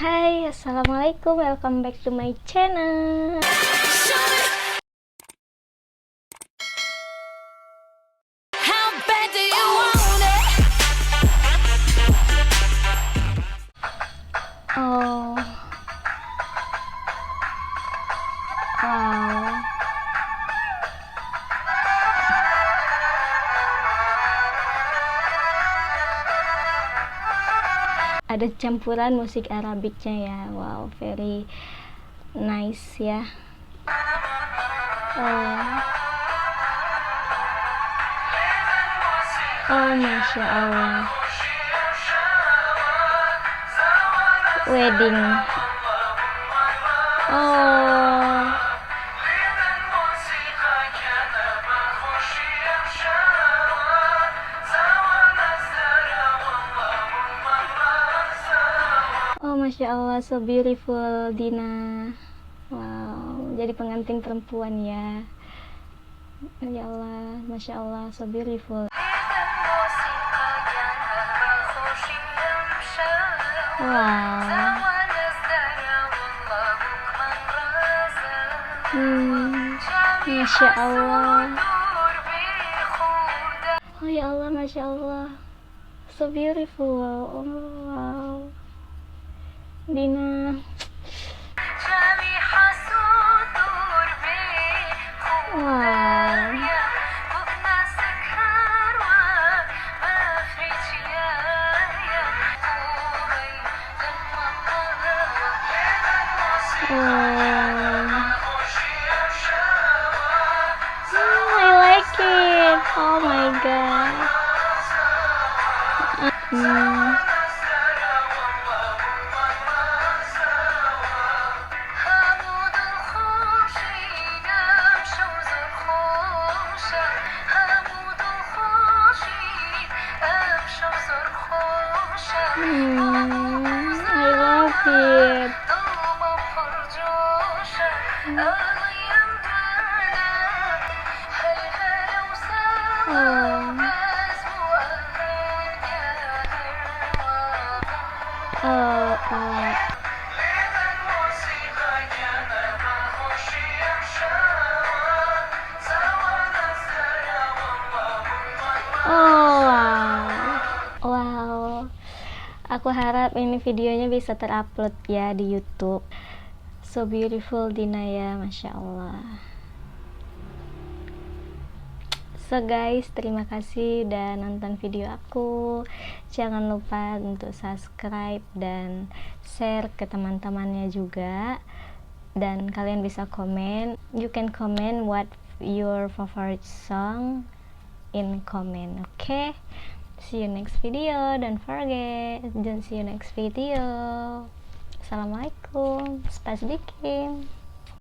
Hai, assalamualaikum, welcome back to my channel. Oh, wow. Ada campuran musik Arabiknya ya. Wow, very nice ya. Oh, Masya Allah. Wedding. Oh, oh, Masya Allah, so beautiful, Dina. Wow, jadi pengantin perempuan ya. Ya Allah, Masya Allah, so beautiful. Wow. Masya Allah. Oh ya Allah, Masya Allah, so beautiful. Oh, wow, Dina. Wow. I like it. Oh my god. I love it. Wow. Aku harap ini videonya bisa terupload ya di YouTube. So beautiful, Dina ya, Masya Allah. So guys, terima kasih udah nonton video aku. Jangan lupa untuk subscribe dan share ke teman-temannya juga. Dan kalian bisa komen. You can comment what your favorite song in comment, okay? See you next video. Don't forget. Don't see you next video. Assalamualaikum. Spasidikim.